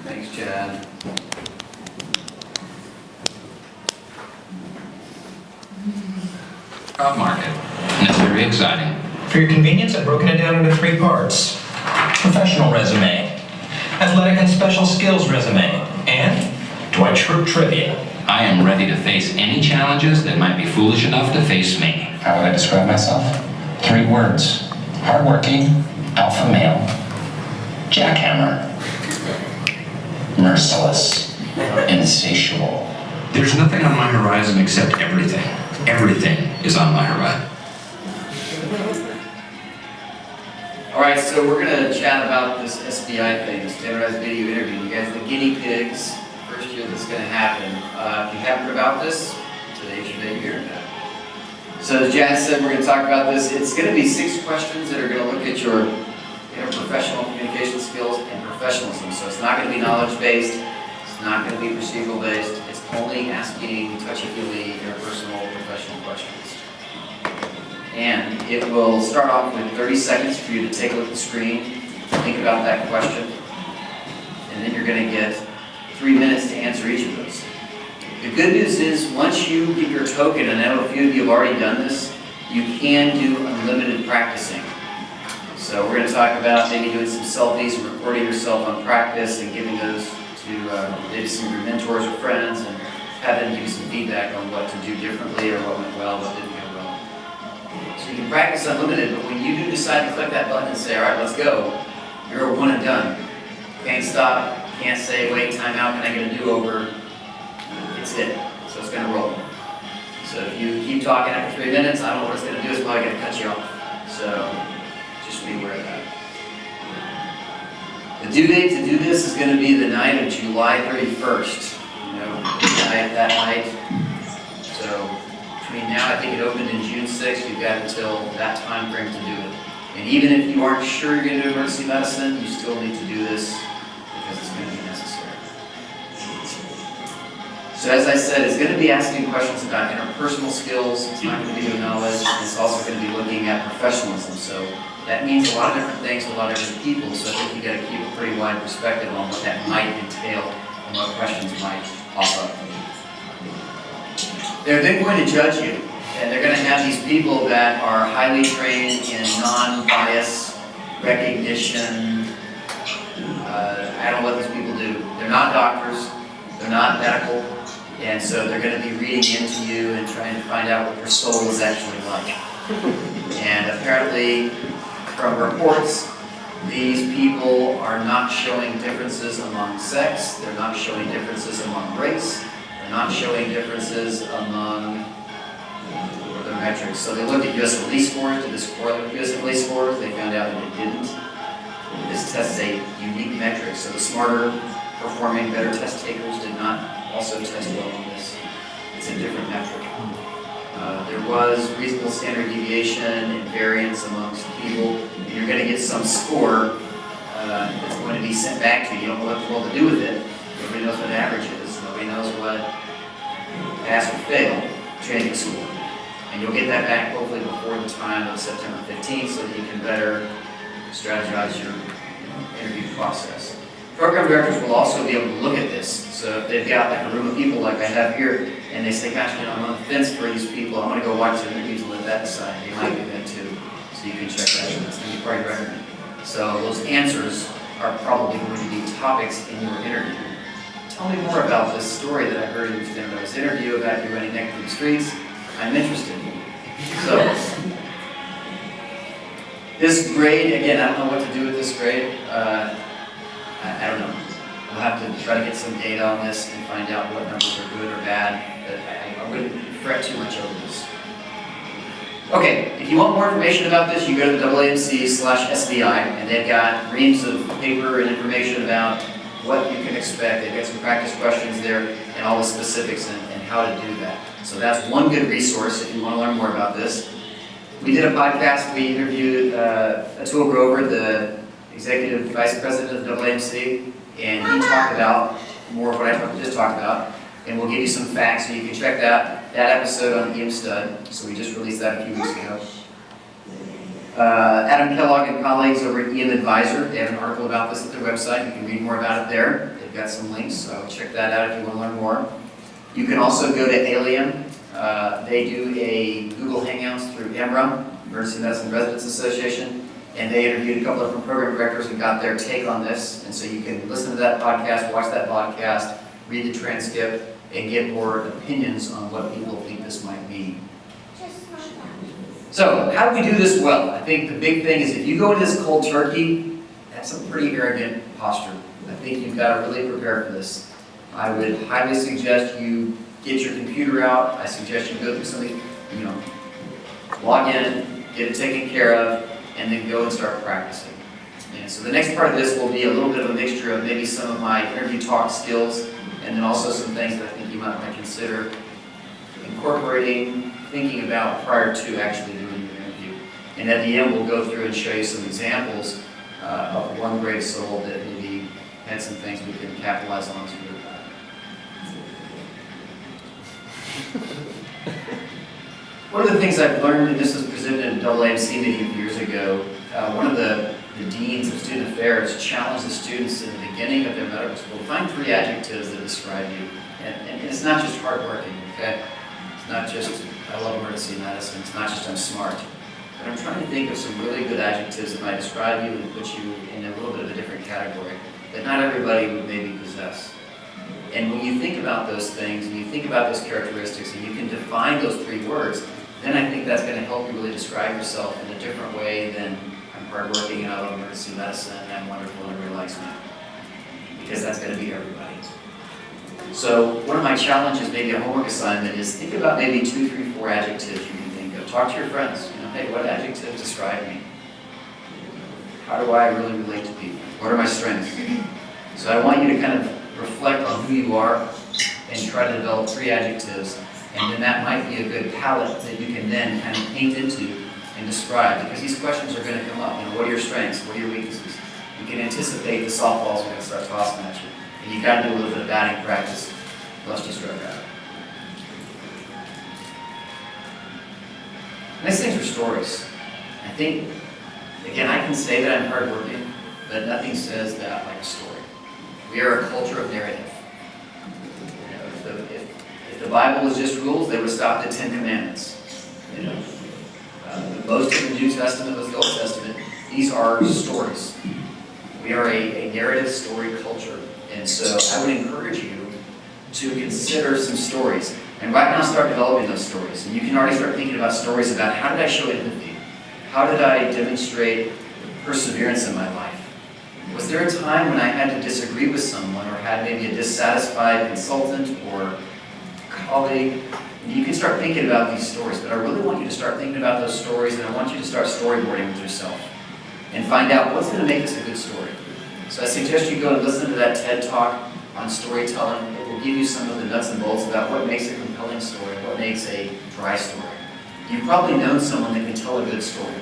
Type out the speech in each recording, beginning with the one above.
Thanks, Chad. Job market, and it's very exciting. For your convenience, I've broken it down into 3 parts. Professional resume, athletic and special skills resume, and Dwight Schrute trivia. I am ready to face any challenges that might be foolish enough to face me. How would I describe myself? 3 words. Hardworking, alpha male, jackhammer, merciless, insatiable. There's nothing on my horizon except everything. Everything is on my horizon. All right, so we're going to chat about this SVI thing, standardized video interview. You guys are the guinea pigs. First year that's going to happen. If you haven't heard about this, today's your day to hear about it. So as Jan said, we're going to talk about this. It's going to be 6 questions that are going to look at your interprofessional communication skills and professionalism. So it's not going to be knowledge-based. It's not going to be procedural-based. It's only asking touchy-feely, interpersonal, professional questions. And it will start off with 30 seconds for you to take a look at the screen, think about that question, and then you're going to get 3 minutes to answer each of those. The good news is, once you get your token, and I know a few of you have already done this, you can do unlimited practicing. So we're going to talk about maybe doing some selfies and recording yourself on practice and giving those to maybe some of your mentors or friends and have them give you some feedback on what to do differently or what went well, what didn't go well. So you can practice unlimited, but when you do decide to click that button and say, all right, let's go, you're a one and done. Can't stop, can't say, wait, time out, can I get a do-over? It's it. So it's going to roll. So if you keep talking after 3 minutes, I don't know what it's going to do, it's probably going to cut you off. So just be aware of that. The due date to do this is going to be the night of July 31st. That night. So between now, I think it opened in June 6th, you've got until that time frame to do it. And even if you aren't sure you're going to do emergency medicine, you still need to do this because it's going to be necessary. So as I said, it's going to be asking questions about interpersonal skills, it's not going to be doing knowledge, and it's also going to be looking at professionalism. So that means a lot of different things to a lot of different people, so I think you've got to keep a pretty wide perspective on what that might entail and what questions might pop up. They're then going to judge you, and they're going to have these people that are highly trained in non-bias recognition. I don't know what these people do. They're not doctors, they're not medical, and so they're going to be reading into you and trying to find out what your soul is actually like. And apparently, from reports, these people are not showing differences among sex, they're not showing differences among race, they're not showing differences among their metrics. So they looked at USMLE scores, did this correlate with USMLE scores? They found out that it didn't. This test is a unique metric, so the smarter performing, better test takers did not also test well on this. It's a different metric. There was reasonable standard deviation and variance amongst people. And you're going to get some score that's going to be sent back to you. You don't know what the world to do with it. Nobody knows what average is. Nobody knows what pass or fail training school. And you'll get that back hopefully before the time of September 15th so that you can better strategize your interview process. Program directors will also be able to look at this. So if they've got like a room of people like I have here, and they say, gosh, I'm on the fence for these people, I'm going to go watch their interviews and let that decide. They might do that too. So you can check that out. That's going to be part of your record. So those answers are probably going to be topics in your interview. Tell me more about this story that I heard in your standardized interview about you running naked through the streets. I'm interested. So this grade, again, I don't know what to do with this grade. I don't know. We'll have to try to get some data on this and find out what numbers are good or bad, but I wouldn't fret too much over this. Okay, if you want more information about this, you go to the AAMC/SVI, and they've got reams of paper and information about what you can expect. They've got some practice questions there and all the specifics and how to do that. So that's one good resource if you want to learn more about this. We did a podcast. We interviewed Atul Grover, the Executive Vice President of AAMC, and he talked about more of what I just talked about, and we'll give you some facts so you can check that episode on EM Stud. So we just released that a few weeks ago. Adam Kellogg and colleagues over at EM Advisor, they have an article about this at their website. You can read more about it there. They've got some links, so check that out if you want to learn more. You can also go to Alien. They do a Google Hangouts through EMRA, Emergency Medicine Residents Association, and they interviewed a couple of different program directors and got their take on this. And so you can listen to that podcast, watch that podcast, read the transcript, and get more opinions on what people think this might mean. So, how do we do this well? I think the big thing is if you go into this cold turkey, that's a pretty arrogant posture. I think you've got to really prepare for this. I would highly suggest you get your computer out. I suggest you go through something, log in, get it taken care of, and then go and start practicing. And so the next part of this will be a little bit of a mixture of maybe some of my interview talk skills, and then also some things that I think you might want to consider incorporating, thinking about prior to actually doing your interview. And at the end, we'll go through and show you some examples of one brave soul that maybe had some things we can capitalize on as we go back. One of the things I've learned, and this was presented in a AAMC meeting years ago, one of the deans of student affairs challenged the students in the beginning of their medical school, find 3 adjectives that describe you. And it's not just hardworking, okay? It's not just, I love emergency medicine, it's not just I'm smart. But I'm trying to think of some really good adjectives that might describe you and put you in a little bit of a different category that not everybody would maybe possess. And when you think about those things, and you think about those characteristics, and you can define those 3 words, then I think that's going to help you really describe yourself in a different way than I'm hardworking and I love emergency medicine and I'm wonderful and everybody likes me. Because that's going to be everybody. So one of my challenges, maybe a homework assignment, is think about maybe 2, 3, 4 adjectives you can think of. Talk to your friends. Hey, what adjectives describe me? How do I really relate to people? What are my strengths? So I want you to kind of reflect on who you are and try to develop 3 adjectives, and then that might be a good palette that you can then kind of paint into and describe, because these questions are going to come up. What are your strengths? What are your weaknesses? You can anticipate the softballs are going to start tossing at you, and you've got to do a little bit of batting practice, lest you strike out. Next things are stories. I think, again, I can say that I'm hardworking, but nothing says that like a story. We are a culture of narrative. If the Bible was just rules, they would stop at 10 Commandments. Most of the New Testament was the Old Testament. These are stories. We are a narrative story culture. And so I would encourage you to consider some stories. And right now start developing those stories. And you can already start thinking about stories about how did I show empathy? How did I demonstrate perseverance in my life? Was there a time when I had to disagree with someone or had maybe a dissatisfied consultant or colleague? And you can start thinking about these stories, but I really want you to start thinking about those stories, and I want you to start storyboarding with yourself and find out what's going to make this a good story. So I suggest you go and listen to that TED Talk on storytelling. It will give you some of the nuts and bolts about what makes a compelling story, what makes a dry story. You've probably known someone that can tell a good story.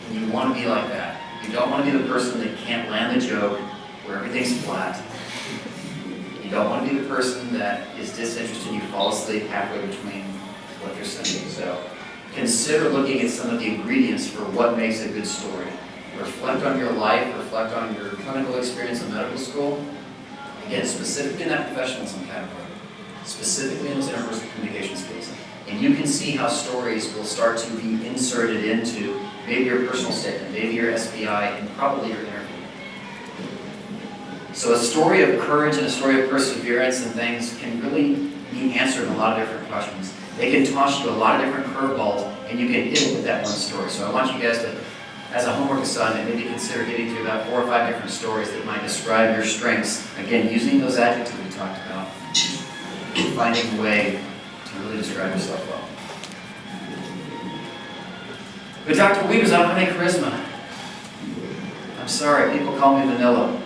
And you want to be like that. You don't want to be the person that can't land the joke, where everything's flat. You don't want to be the person that is disinterested and you fall asleep halfway between what they're saying. So consider looking at some of the ingredients for what makes a good story. Reflect on your life, reflect on your clinical experience in medical school. Again, specifically in that professionalism category, specifically in those interpersonal communication skills. And you can see how stories will start to be inserted into maybe your personal statement, maybe your SVI, and probably your interview. So a story of courage and a story of perseverance and things can really be answered in a lot of different questions. They can toss you a lot of different curveballs, and you can hit it with that one story. So I want you guys to, as a homework assignment, maybe consider getting through about 4 or 5 different stories that might describe your strengths. Again, using those adjectives we talked about, finding a way to really describe yourself well. But Dr. Weiters, I don't have any charisma. I'm sorry, people call me vanilla.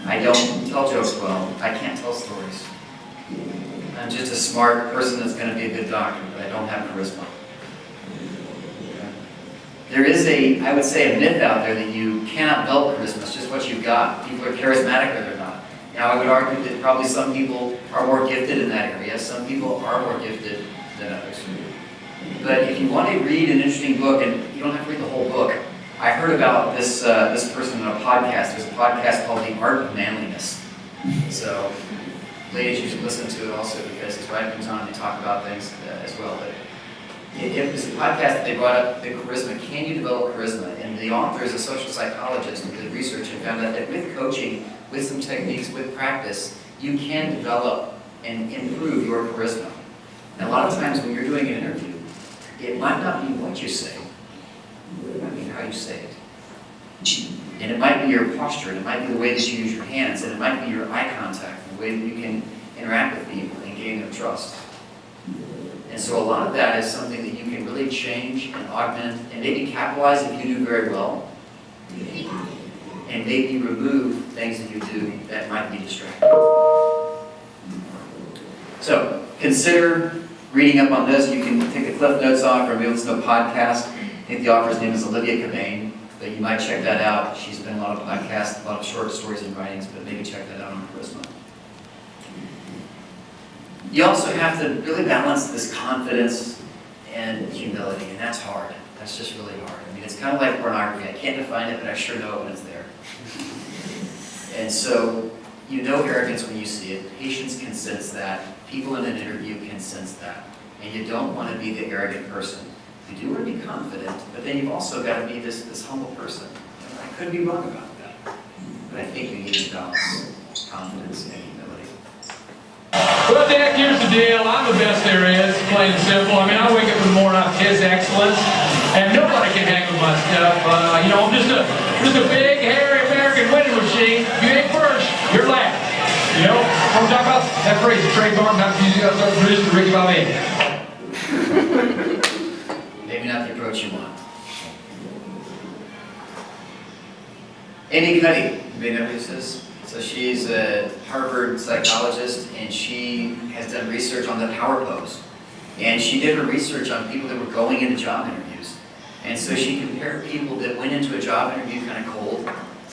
I don't tell jokes well. I can't tell stories. I'm just a smart person that's going to be a good doctor, but I don't have charisma. There is I would say, a myth out there that you cannot develop charisma. It's just what you've got. People are charismatic or they're not. Now, I would argue that probably some people are more gifted in that area. Some people are more gifted than others. But if you want to read an interesting book, and you don't have to read the whole book, I heard about this person on a podcast. There's a podcast called The Art of Manliness. So, ladies, you should listen to it also because his wife comes on and they talk about things as well. But it was a podcast that they brought up the charisma. Can you develop charisma? And the author is a social psychologist who did research and found out that with coaching, with some techniques, with practice, you can develop and improve your charisma. And a lot of times when you're doing an interview, it might not be what you say, it might be how you say it. And it might be your posture, and it might be the way that you use your hands, and it might be your eye contact, and the way that you can interact with people and gain their trust. And so a lot of that is something that you can really change and augment, and maybe capitalize if you do very well, and maybe remove things that you do that might be distracting. So consider reading up on this. You can take the Cliff Notes off or maybe listen to a podcast. I think the author's name is Olivia Cabane, but you might check that out. She's been in a lot of podcasts, a lot of short stories and writings, but maybe check that out on charisma. You also have to really balance this confidence and humility, and that's hard. That's just really hard. I mean, it's kind of like pornography. I can't define it, but I sure know it when it's there. And so, you know arrogance when you see it. Patients can sense that. People in an interview can sense that. And you don't want to be the arrogant person. You do want to be confident, but then you've also got to be this humble person. I could be wrong about that. But I think you need to balance confidence and humility. Well, Dick, here's the deal. I'm the best there is, plain and simple. I mean, I wake up in the morning, I kiss excellence, and nobody can hang with my stuff. I'm just a big, hairy American winning machine. You ain't first, you're last. I'm talking about that phrase, trademark, not using us, produced to Ricky Bobby. Maybe not the approach you want. Amy Cuddy, anybody know who this is? So she's a Harvard psychologist, and she has done research on the power pose. And she did her research on people that were going into job interviews. And so she compared people that went into a job interview kind of cold